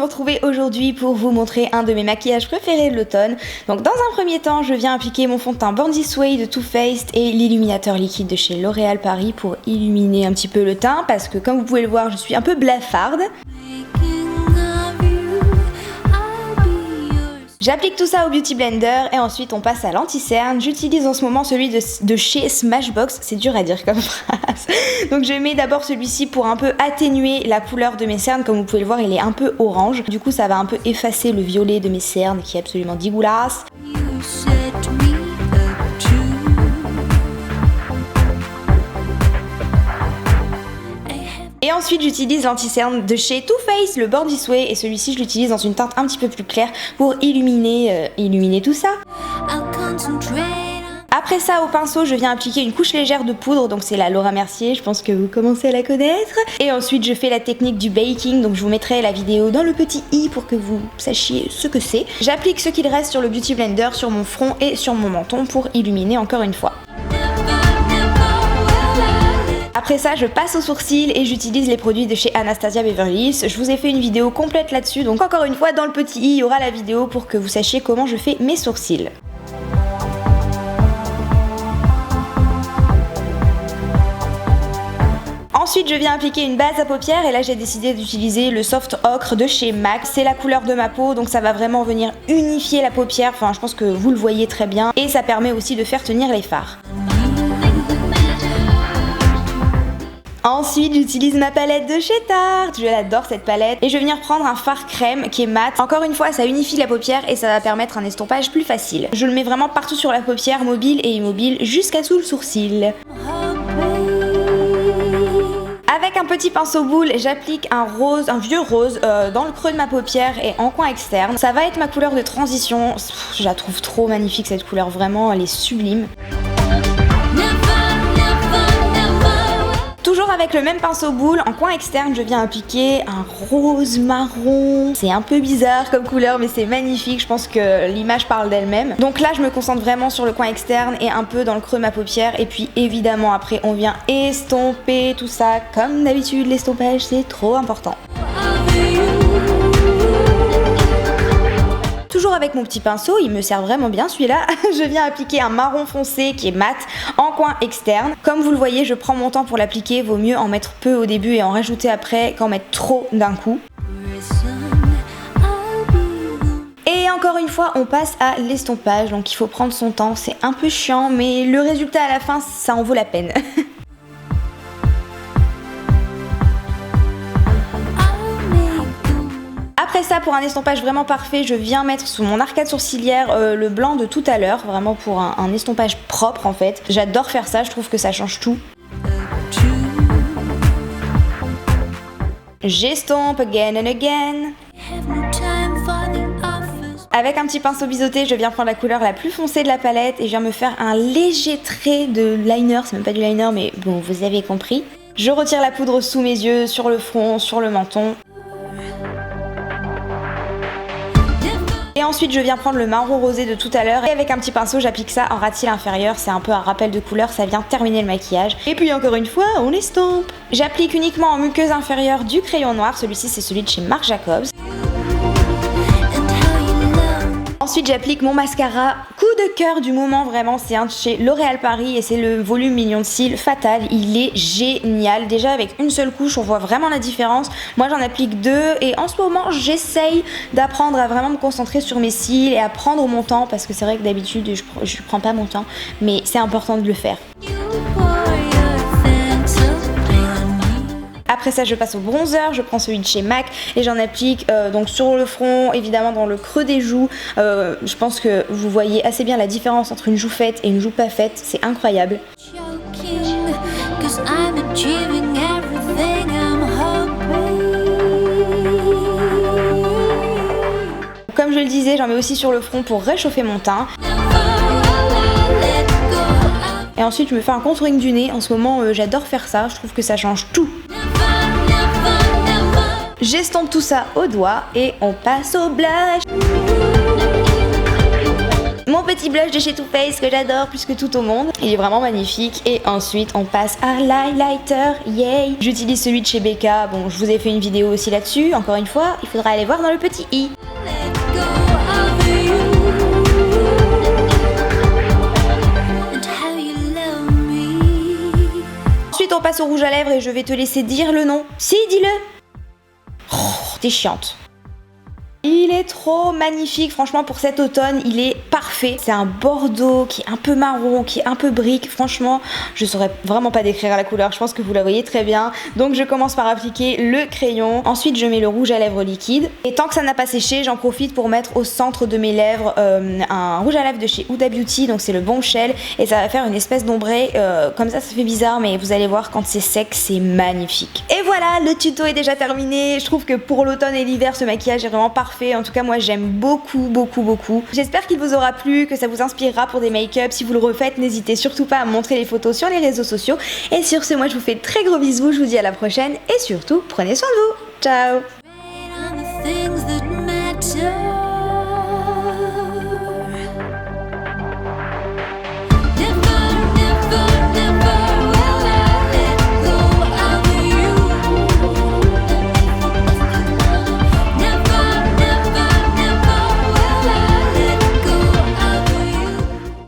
retrouver aujourd'hui pour vous montrer un de mes maquillages préférés de l'automne. Donc dans un premier temps, je viens appliquer mon fond de teint Born This Way de Too Faced et l'illuminateur liquide de chez L'Oréal Paris pour illuminer un petit peu le teint parce que comme vous pouvez le voir, je suis un peu blafarde. J'applique tout ça au Beauty Blender et ensuite on passe à l'anti-cerne. J'utilise en ce moment celui de chez Smashbox, c'est dur à dire comme phrase. Donc je mets d'abord celui-ci pour un peu atténuer la couleur de mes cernes. Comme vous pouvez le voir, il est un peu orange. Du coup ça va un peu effacer le violet de mes cernes qui est absolument dégueulasse. Et ensuite j'utilise l'anti-cerne de chez Too Faced, le Born This Way, et celui-ci je l'utilise dans une teinte un petit peu plus claire pour illuminer tout ça. Après ça, au pinceau, je viens appliquer une couche légère de poudre, donc c'est la Laura Mercier, je pense que vous commencez à la connaître. Et ensuite je fais la technique du baking, donc je vous mettrai la vidéo dans le petit i pour que vous sachiez ce que c'est. J'applique ce qu'il reste sur le Beauty Blender, sur mon front et sur mon menton pour illuminer encore une fois. Après ça, je passe aux sourcils et j'utilise les produits de chez Anastasia Beverly Hills. Je vous ai fait une vidéo complète là-dessus, donc encore une fois, dans le petit i, il y aura la vidéo pour que vous sachiez comment je fais mes sourcils. Ensuite, je viens appliquer une base à paupières et là j'ai décidé d'utiliser le Soft Ocre de chez MAC. C'est la couleur de ma peau, donc ça va vraiment venir unifier la paupière, enfin je pense que vous le voyez très bien, et ça permet aussi de faire tenir les fards. Ensuite, j'utilise ma palette de chez Tarte, je l'adore cette palette, et je vais venir prendre un fard crème qui est mat. Encore une fois, ça unifie la paupière et ça va permettre un estompage plus facile. Je le mets vraiment partout sur la paupière, mobile et immobile, jusqu'à sous le sourcil. Avec un petit pinceau boule, j'applique un vieux rose dans le creux de ma paupière et en coin externe. Ça va être ma couleur de transition, je la trouve trop magnifique cette couleur, vraiment elle est sublime. Toujours avec le même pinceau boule, en coin externe, je viens appliquer un rose marron. C'est un peu bizarre comme couleur, mais c'est magnifique. Je pense que l'image parle d'elle-même. Donc là, je me concentre vraiment sur le coin externe et un peu dans le creux de ma paupière. Et puis évidemment, après, on vient estomper tout ça. Comme d'habitude, l'estompage, c'est trop important. Toujours avec mon petit pinceau, il me sert vraiment bien celui-là, je viens appliquer un marron foncé qui est mat en coin externe. Comme vous le voyez, je prends mon temps pour l'appliquer, vaut mieux en mettre peu au début et en rajouter après qu'en mettre trop d'un coup. Et encore une fois, on passe à l'estompage, donc il faut prendre son temps, c'est un peu chiant, mais le résultat à la fin, ça en vaut la peine. Après ça, pour un estompage vraiment parfait, je viens mettre sous mon arcade sourcilière le blanc de tout à l'heure, vraiment pour un estompage propre en fait. J'adore faire ça, je trouve que ça change tout. J'estompe again and again. Avec un petit pinceau biseauté, je viens prendre la couleur la plus foncée de la palette et je viens me faire un léger trait de liner, c'est même pas du liner mais bon, vous avez compris. Je retire la poudre sous mes yeux, sur le front, sur le menton. Et ensuite je viens prendre le marron rosé de tout à l'heure et avec un petit pinceau j'applique ça en ras de cils inférieur, c'est un peu un rappel de couleur, ça vient terminer le maquillage. Et puis encore une fois, on estompe. J'applique uniquement en muqueuse inférieure du crayon noir, celui-ci c'est celui de chez Marc Jacobs. Ensuite j'applique mon mascara coup de cœur du moment, vraiment c'est un de chez L'Oréal Paris et c'est le volume mignon de cils Fatal, il est génial. Déjà avec une seule couche on voit vraiment la différence, moi j'en applique deux et en ce moment j'essaye d'apprendre à vraiment me concentrer sur mes cils et à prendre mon temps parce que c'est vrai que d'habitude je prends pas mon temps mais c'est important de le faire. Après ça je passe au bronzer, je prends celui de chez MAC et j'en applique donc sur le front, évidemment dans le creux des joues. Je pense que vous voyez assez bien la différence entre une joue faite et une joue pas faite, c'est incroyable. Comme je le disais, j'en mets aussi sur le front pour réchauffer mon teint. Et ensuite je me fais un contouring du nez, en ce moment j'adore faire ça, je trouve que ça change tout. J'estompe tout ça au doigt et on passe au blush. Mon petit petit blush de chez Too Faced que j'adore plus que tout au monde. Il est vraiment magnifique. Et ensuite on passe à l'highlighter, yay. J'utilise celui de chez Becca, bon je vous ai fait une vidéo aussi là-dessus, encore une fois, il faudra aller voir dans le petit i. Ensuite on passe au rouge à lèvres et je vais te laisser dire le nom. Si, dis-le. Oh, t'es chiante. Il est trop magnifique, franchement pour cet automne il est parfait. C'est un bordeaux qui est un peu marron, qui est un peu brique. Franchement je saurais vraiment pas décrire la couleur, je pense que vous la voyez très bien. Donc je commence par appliquer le crayon. Ensuite je mets le rouge à lèvres liquide. Et tant que ça n'a pas séché, j'en profite pour mettre au centre de mes lèvres un rouge à lèvres de chez Huda Beauty. Donc c'est le Bombshell. Et ça va faire une espèce d'ombré. Comme ça fait bizarre, mais vous allez voir quand c'est sec c'est magnifique. Et voilà, le tuto est déjà terminé. Je trouve que pour l'automne et l'hiver ce maquillage est vraiment parfait. En tout cas moi j'aime beaucoup. J'espère qu'il vous aura plu, que ça vous inspirera pour des make-up. Si vous le refaites, n'hésitez surtout pas à me montrer les photos sur les réseaux sociaux. Et sur ce, moi je vous fais de très gros bisous, je vous dis à la prochaine et surtout prenez soin de vous. Ciao.